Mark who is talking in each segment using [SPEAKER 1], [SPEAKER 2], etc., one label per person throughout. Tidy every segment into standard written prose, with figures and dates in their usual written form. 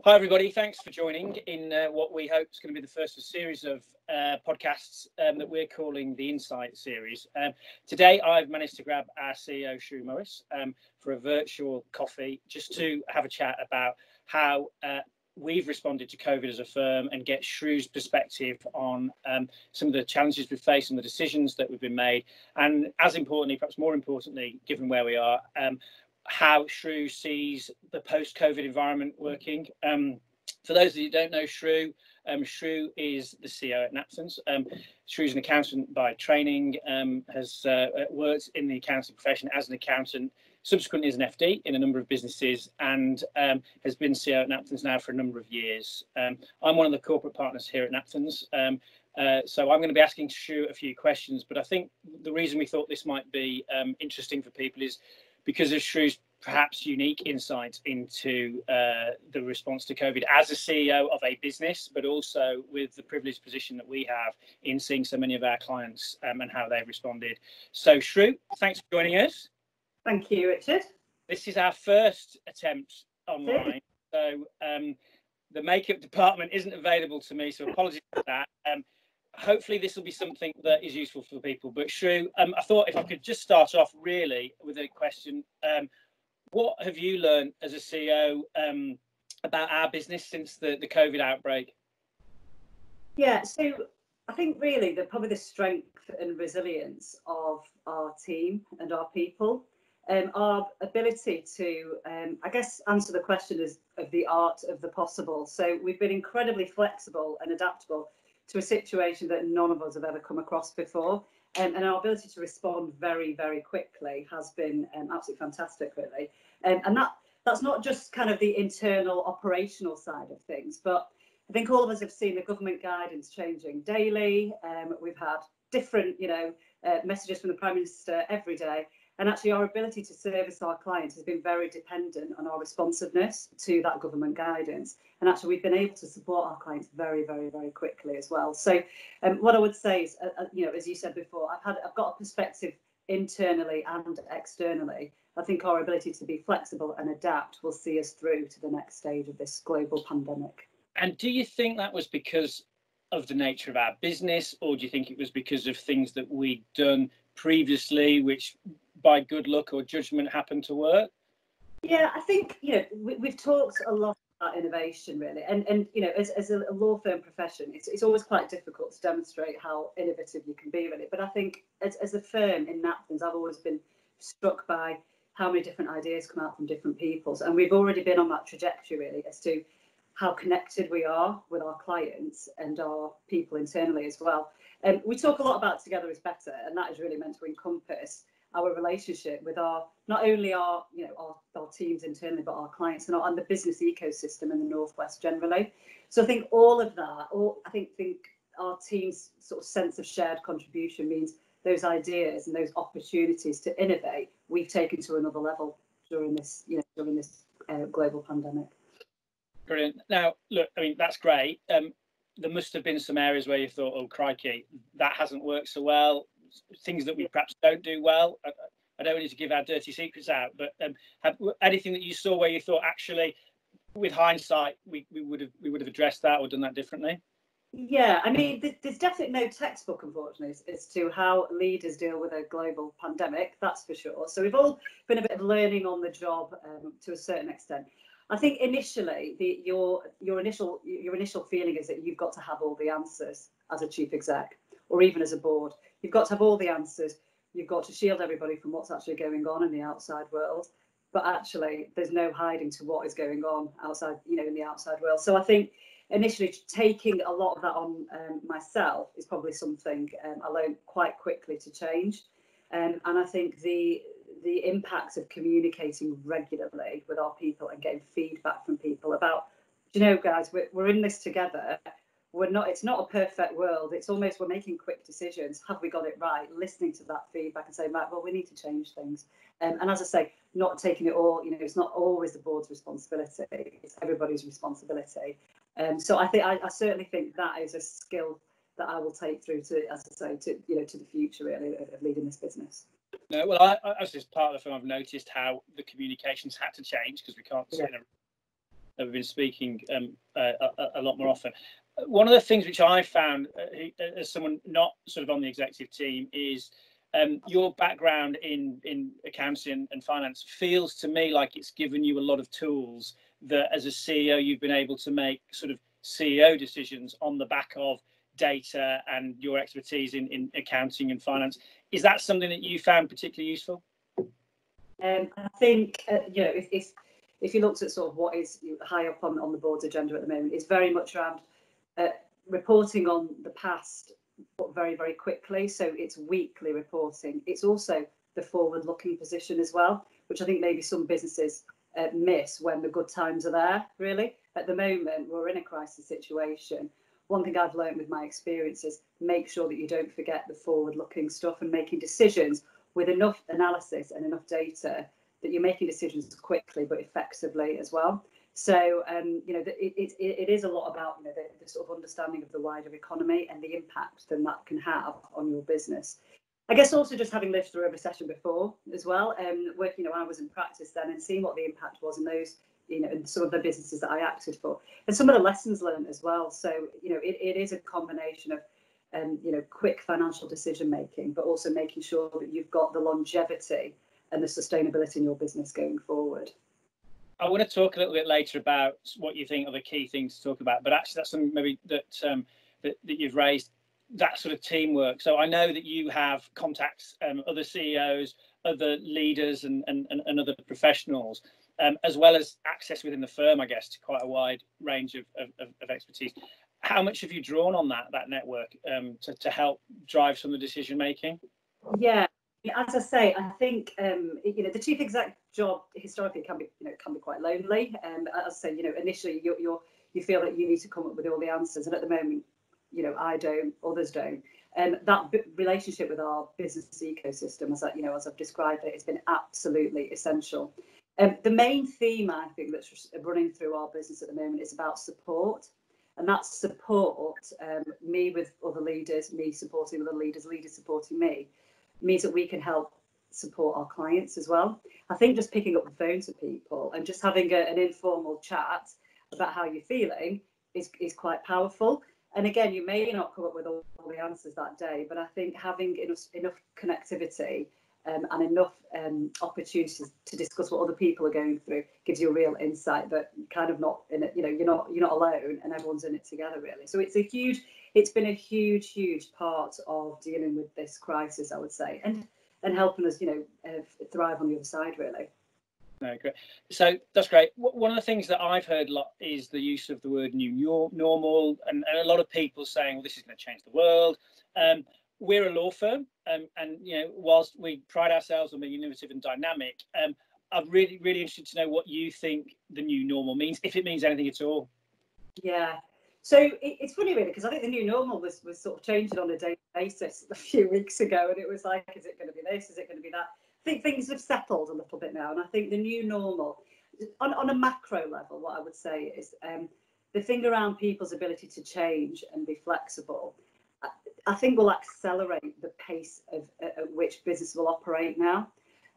[SPEAKER 1] Hi, everybody. Thanks for joining in what we hope is going to be the first of a series of podcasts that we're calling the Insight series. Today, I've managed to grab our CEO, Shru Morris, for a virtual coffee just to have a chat about how we've responded to COVID as a firm and get Shru's perspective on some of the challenges we've faced and the decisions that we've been made. And as importantly, perhaps more importantly, given where we are, how Shru sees the post-COVID environment working. For those of you who don't know Shru, Shru is the CEO at Napthens. Shru is an accountant by training, has worked in the accounting profession as an accountant, subsequently as an FD in a number of businesses, and has been CEO at Napthens now for a number of years. I'm one of the corporate partners here at Napthens, so I'm going to be asking Shru a few questions, but I think the reason we thought this might be interesting for people is because of Shru's perhaps unique insight into the response to COVID as a CEO of a business, but also with the privileged position that we have in seeing so many of our clients and how they've responded. So Shru, thanks for joining us.
[SPEAKER 2] Thank you, Richard.
[SPEAKER 1] This is our first attempt online, so the makeup department isn't available to me, so apologies for that. Hopefully this will be something that is useful for people. But Shru, I thought if I could just start off really with a question. What have you learned as a CEO about our business since the COVID outbreak?
[SPEAKER 2] Yeah, so I think really probably the strength and resilience of our team and our people, our ability to, I guess, answer the question of the art of the possible. So we've been incredibly flexible and adaptable to a situation that none of us have ever come across before. And our ability to respond very, very quickly has been absolutely fantastic, really. And that's not just kind of the internal operational side of things, but I think all of us have seen the government guidance changing daily. We've had different, messages from the Prime Minister every day. And actually our ability to service our clients has been very dependent on our responsiveness to that government guidance. And actually we've been able to support our clients very, very, very quickly as well. So what I would say is, as you said before, I've got a perspective internally and externally. I think our ability to be flexible and adapt will see us through to the next stage of this global pandemic.
[SPEAKER 1] And do you think that was because of the nature of our business, or do you think it was because of things that we'd done previously, which by good luck or judgment happened to work?
[SPEAKER 2] Yeah, I think, we've talked a lot about innovation, really. And as a law firm profession, it's always quite difficult to demonstrate how innovative you can be, really. But I think as a firm in Napthens, I've always been struck by how many different ideas come out from different people. And we've already been on that trajectory, really, as to how connected we are with our clients and our people internally as well. We talk a lot about together is better, and that is really meant to encompass our relationship with not only our teams internally, but our clients and the business ecosystem in the Northwest generally. So I think all of that, I think our team's sort of sense of shared contribution means those ideas and those opportunities to innovate, we've taken to another level during this global pandemic.
[SPEAKER 1] Brilliant. Now, look, I mean, that's great. There must have been some areas where you thought, oh, crikey, that hasn't worked so well. Things that we perhaps don't do well. I don't need to give our dirty secrets out, but anything that you saw where you thought, actually, with hindsight, we would have addressed that or done that differently?
[SPEAKER 2] Yeah, I mean, there's definitely no textbook, unfortunately, as to how leaders deal with a global pandemic. That's for sure. So we've all been a bit of learning on the job to a certain extent. I think initially, your initial feeling is that you've got to have all the answers as a chief exec, or even as a board. You've got to have all the answers. You've got to shield everybody from what's actually going on in the outside world. But actually, there's no hiding to what is going on outside, in the outside world. So I think initially taking a lot of that on myself is probably something I learned quite quickly to change. And I think the impact of communicating regularly with our people and getting feedback from people about, guys, we're in this together. It's not a perfect world. It's almost, we're making quick decisions. Have we got it right? Listening to that feedback and saying, right, well, we need to change things. And as I say, not taking it all, it's not always the board's responsibility. It's everybody's responsibility. So I certainly think that is a skill that I will take through to, as I say, to the future, really, of leading this business.
[SPEAKER 1] No, well, as part of the film, I've noticed how the communications had to change because we can't sit in a we've been speaking a lot more often. One of the things which I found as someone not sort of on the executive team is your background in accounting and finance feels to me like it's given you a lot of tools that as a CEO you've been able to make sort of CEO decisions on the back of data and your expertise in accounting and finance. Is that something that you found particularly useful?
[SPEAKER 2] I think if you looked at sort of what is high up on the board's agenda at the moment, it's very much around reporting on the past, but very, very quickly. So it's weekly reporting. It's also the forward-looking position as well, which I think maybe some businesses miss when the good times are there, really. At the moment, we're in a crisis situation. One thing I've learned with my experience is make sure that you don't forget the forward-looking stuff and making decisions with enough analysis and enough data that you're making decisions quickly but effectively as well. So, it is a lot about the sort of understanding of the wider economy and the impact that can have on your business. I guess also just having lived through a recession before as well, working, I was in practice then and seeing what the impact was in those, in some of the businesses that I acted for, and some of the lessons learned as well. So, it is a combination of, quick financial decision making, but also making sure that you've got the longevity and the sustainability in your business going forward.
[SPEAKER 1] I want to talk a little bit later about what you think are the key things to talk about, but actually that's something maybe that you've raised, that sort of teamwork. So I know that you have contacts, other CEOs, other leaders and other professionals, as well as access within the firm, I guess, to quite a wide range of expertise. How much have you drawn on that network to help drive some of the decision making? Yeah.
[SPEAKER 2] As I say, I think the chief exec job historically can be quite lonely. As I say, initially you feel that you need to come up with all the answers, and at the moment, I don't, others don't. That relationship with our business ecosystem, as I've described it, has been absolutely essential. The main theme I think that's running through our business at the moment is about support, and that's support. Me with other leaders, me supporting other leaders, leaders supporting me, means that we can help support our clients as well. I think just picking up the phone to people and just having an informal chat about how you're feeling is quite powerful. And again, you may not come up with all the answers that day, but I think having enough connectivity and enough opportunities to discuss what other people are going through gives you a real insight that kind of not in it, you're not alone and everyone's in it together, really. So it's been a huge part of dealing with this crisis, I would say, and helping us, thrive on the other side, really.
[SPEAKER 1] No, great. So that's great. One of the things that I've heard a lot is the use of the word new normal, and a lot of people saying, well, this is going to change the world. We're a law firm, and whilst we pride ourselves on being innovative and dynamic, I'm really interested to know what you think the new normal means, if it means anything at all.
[SPEAKER 2] Yeah. So it's funny, really, because I think the new normal was sort of changing on a daily basis a few weeks ago, and it was like, is it going to be this? Is it going to be that? I think things have settled a little bit now, and I think the new normal, on a macro level, what I would say is the thing around people's ability to change and be flexible, I think will accelerate the pace at which business will operate now.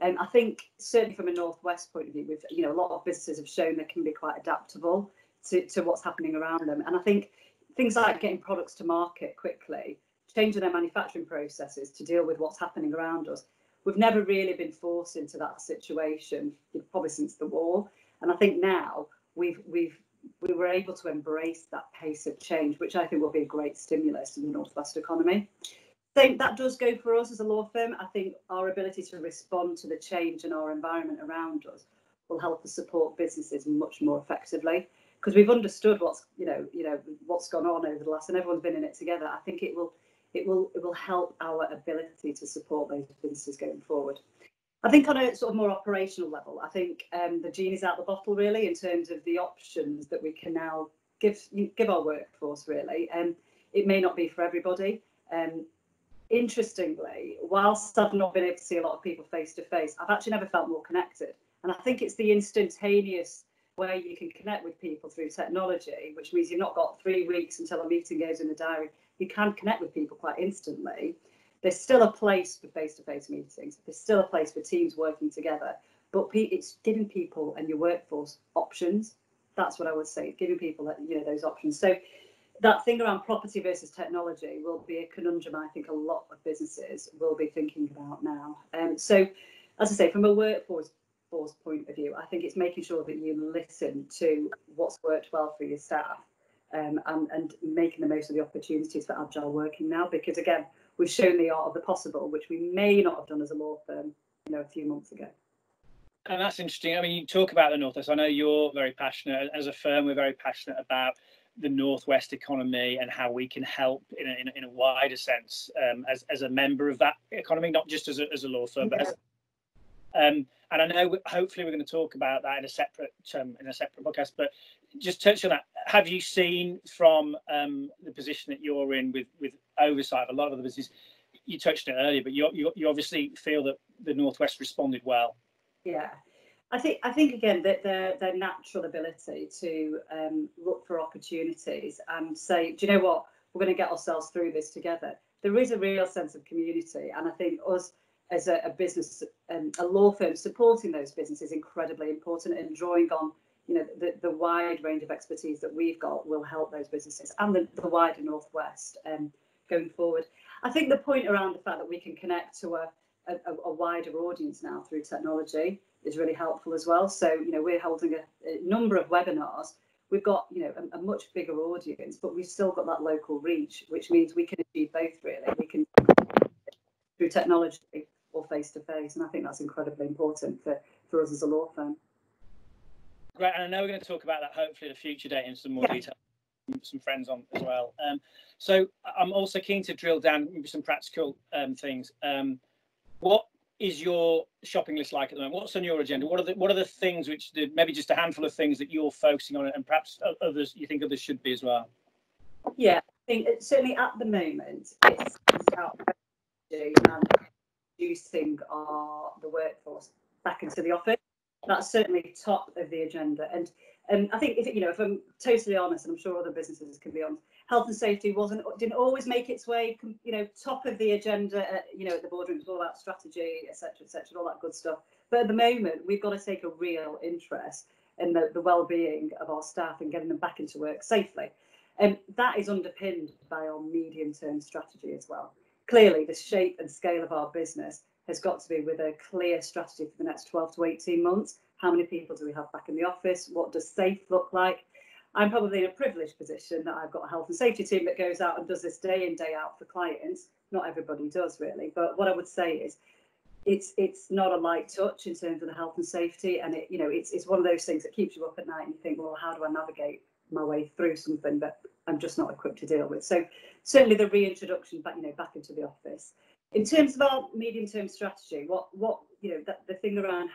[SPEAKER 2] I think certainly from a Northwest point of view, a lot of businesses have shown they can be quite adaptable to what's happening around them. And I think things like getting products to market quickly, changing their manufacturing processes to deal with what's happening around us. We've never really been forced into that situation, probably since the war. And I think now we were able to embrace that pace of change, which I think will be a great stimulus in the Northwest economy. I think that does go for us as a law firm. I think our ability to respond to the change in our environment around us will help us support businesses much more effectively, because we've understood what's gone on over the last, and everyone's been in it together. I think it will help our ability to support those businesses going forward. I think on a sort of more operational level, I think the genie's out the bottle, really, in terms of the options that we can now give our workforce, really. It may not be for everybody. Interestingly, whilst I've not been able to see a lot of people face to face, I've actually never felt more connected. And I think it's the instantaneous way you can connect with people through technology, which means you've not got 3 weeks until a meeting goes in the diary. You can connect with people quite instantly. There's still a place for face-to-face meetings. There's still a place for teams working together. But it's giving people and your workforce options. That's what I would say, giving people that, those options. So that thing around property versus technology will be a conundrum I think a lot of businesses will be thinking about now. So, as I say, from a workforce point of view, I think it's making sure that you listen to what's worked well for your staff, and making the most of the opportunities for agile working now, because again, we've shown the art of the possible, which we may not have done as a law firm, a few months ago.
[SPEAKER 1] And that's interesting. I mean, you talk about the Northwest. I know you're very passionate. As a firm, we're very passionate about the Northwest economy and how we can help in a wider sense, as a member of that economy, not just as a law firm, but as and I know hopefully we're going to talk about that in a separate podcast. But just touch on that. Have you seen from the position that you're in with oversight of a lot of the business? You touched on it earlier, but you obviously feel that the Northwest responded well.
[SPEAKER 2] Yeah, I think again that their natural ability to look for opportunities and say, do you know what, we're going to get ourselves through this together. There is a real sense of community, and I think us as a business, a law firm, supporting those businesses is incredibly important, and drawing on the wide range of expertise that we've got will help those businesses and the wider Northwest going forward. I think the point around the fact that we can connect to a wider audience now through technology is really helpful as well. So, we're holding a number of webinars. We've got, a much bigger audience, but we've still got that local reach, which means we can achieve both, really. We can through technology or face to face. And I think that's incredibly important for us as a law firm.
[SPEAKER 1] Great. And I know we're going to talk about that hopefully at a future date in some more detail. Some friends on as well. So I'm also keen to drill down into some practical things. What is your shopping list like at the moment? What's on your agenda? What are the things which maybe just a handful of things that you're focusing on, and perhaps others you think others should be as well?
[SPEAKER 2] Yeah, I think certainly at the moment it's about and reducing the workforce back into the office. That's certainly top of the agenda. And I think if I'm totally honest, and I'm sure other businesses can be honest, health and safety didn't always make its way, top of the agenda at the boardroom. It's all about strategy, etc., all that good stuff. But at the moment, we've got to take a real interest in the well-being of our staff and getting them back into work safely. And that is underpinned by our medium-term strategy as well. Clearly, the shape and scale of our business has got to be with a clear strategy for the next 12 to 18 months. How many people do we have back in the office? What does safe look like? I'm probably in a privileged position that I've got a health and safety team that goes out and does this day in, day out for clients. Not everybody does really, but what I would say is it's not a light touch in terms of the health and safety, and it's one of those things that keeps you up at night and you think, well, how do I navigate my way through something that I'm just not equipped to deal with? So certainly the reintroduction back into the office. In terms of our medium-term strategy, the thing around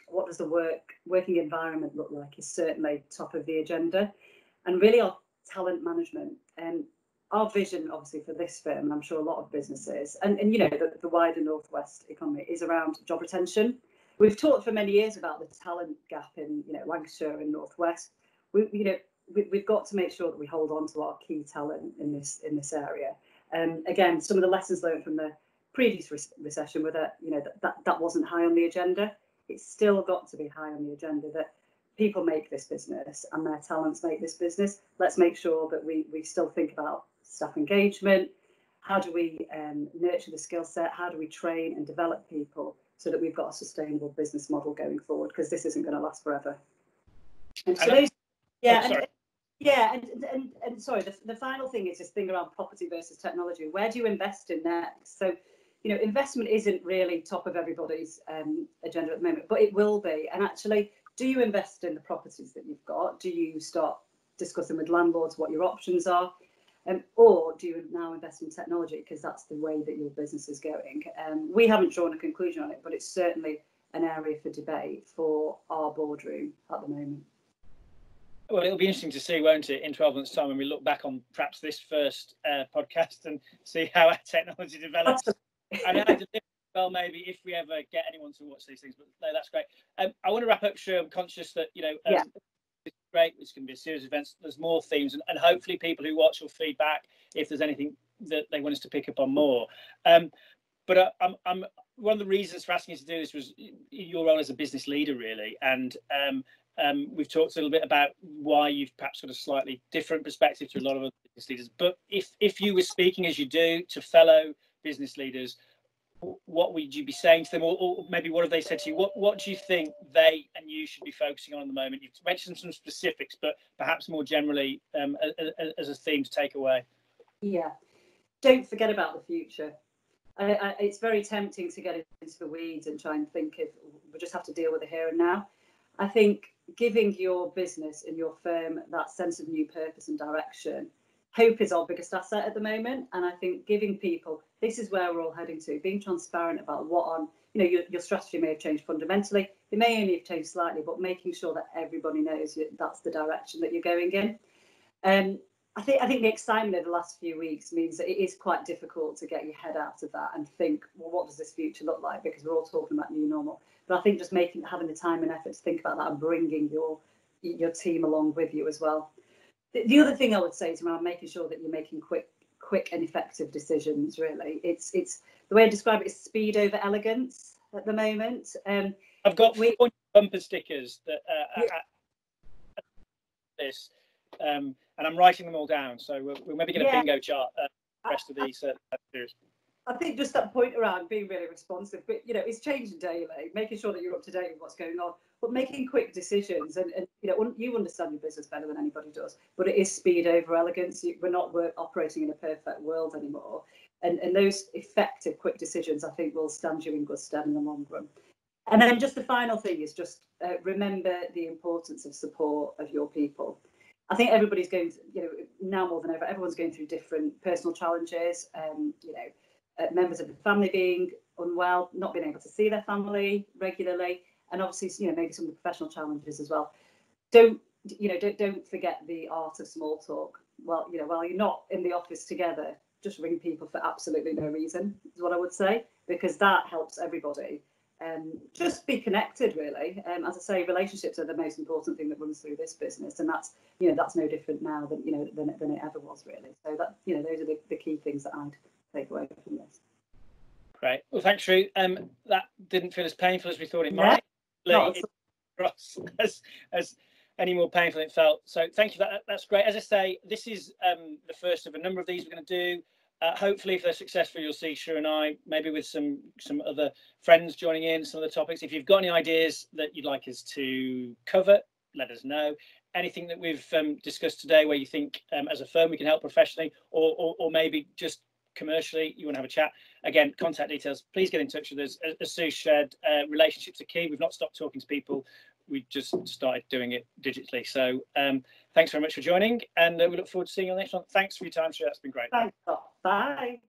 [SPEAKER 2] what does the working environment look like is certainly top of the agenda, and really our talent management and our vision, obviously for this firm, and I'm sure a lot of businesses, and the wider Northwest economy is around job retention. We've talked for many years about the talent gap in Lancashire and Northwest. We've got to make sure that we hold on to our key talent in this area. Again, some of the lessons learned from the previous recession were that wasn't high on the agenda. It's still got to be high on the agenda, that people make this business and their talents make this business. Let's make sure that we still think about staff engagement. How do we nurture the skill set? How do we train and develop people so that we've got a sustainable business model going forward? Because this isn't going to last forever. And so and sorry, the final thing is this thing around property versus technology. Where do you invest in next? So, investment isn't really top of everybody's agenda at the moment, but it will be. And actually, do you invest in the properties that you've got? Do you start discussing with landlords what your options are? Or do you now invest in technology because that's the way that your business is going? We haven't drawn a conclusion on it, but it's certainly an area for debate for our boardroom at the moment.
[SPEAKER 1] Well, it'll be interesting to see, won't it, in 12 months' time when we look back on perhaps this first podcast and see how our technology develops. And well, maybe if we ever get anyone to watch these things, but no, that's great. I want to wrap up, Shru. I'm conscious that, it's great. It's going to be a series of events. There's more themes, and hopefully people who watch will feedback if there's anything that they want us to pick up on more. But one of the reasons for asking you to do this was your role as a business leader, really, and We've talked a little bit about why you've perhaps got a slightly different perspective to a lot of other business leaders. But if you were speaking as you do to fellow business leaders, what would you be saying to them, or maybe what have they said to you? What do you think they and you should be focusing on at the moment? You've mentioned some specifics, but perhaps more generally as a theme to take away.
[SPEAKER 2] Yeah, don't forget about the future. It's very tempting to get into the weeds and try and think of we just have to deal with the here and now. I think giving your business and your firm that sense of new purpose and direction, hope is our biggest asset at the moment. And I think giving people, this is where we're all heading to, being transparent about what on, your strategy may have changed fundamentally. It may only have changed slightly, but making sure that everybody knows that's the direction that you're going in. I think the excitement of the last few weeks means that it is quite difficult to get your head out of that and think, well, what does this future look like? Because we're all talking about new normal. But I think just having the time and effort to think about that and bringing your team along with you as well. The other thing I would say is around making sure that you're making quick and effective decisions. Really, it's the way I describe it is speed over elegance at the moment.
[SPEAKER 1] I've got 4 bumper stickers that this. And I'm writing them all down, so we'll maybe get a bingo chart the rest of these series.
[SPEAKER 2] I think just that point around being really responsive, but it's changing daily, making sure that you're up to date with what's going on, but making quick decisions, and you understand your business better than anybody does, but it is speed over elegance. We're not operating in a perfect world anymore, and those effective quick decisions I think will stand you in good stead in the long run. And then just the final thing is just remember the importance of support of your people. I think everybody's going, now more than ever, everyone's going through different personal challenges. Members of the family being unwell, not being able to see their family regularly, and obviously, maybe some of the professional challenges as well. Don't forget the art of small talk. Well, while you're not in the office together, just ring people for absolutely no reason is what I would say, because that helps everybody. Just be connected, really. As I say, relationships are the most important thing that runs through this business, and that's no different now than it ever was, really. So that those are the key things that I'd take away from this.
[SPEAKER 1] Great. Well, thanks, Shru. That didn't feel as painful as we thought it might. As any more painful it felt. So thank you. That's great. As I say, this is the first of a number of these we're going to do. Hopefully, if they're successful, you'll see Shru and I, maybe with some other friends joining in, some of the topics. If you've got any ideas that you'd like us to cover, let us know. Anything that we've discussed today where you think as a firm we can help professionally, or maybe just commercially you want to have a chat, again, contact details, please get in touch with us. As Sue said, relationships are key. We've not stopped talking to people. We just started doing it digitally. So thanks very much for joining, and we look forward to seeing you on the next one. Thanks for your time, Shru. That's been great.
[SPEAKER 2] Thanks. Bye.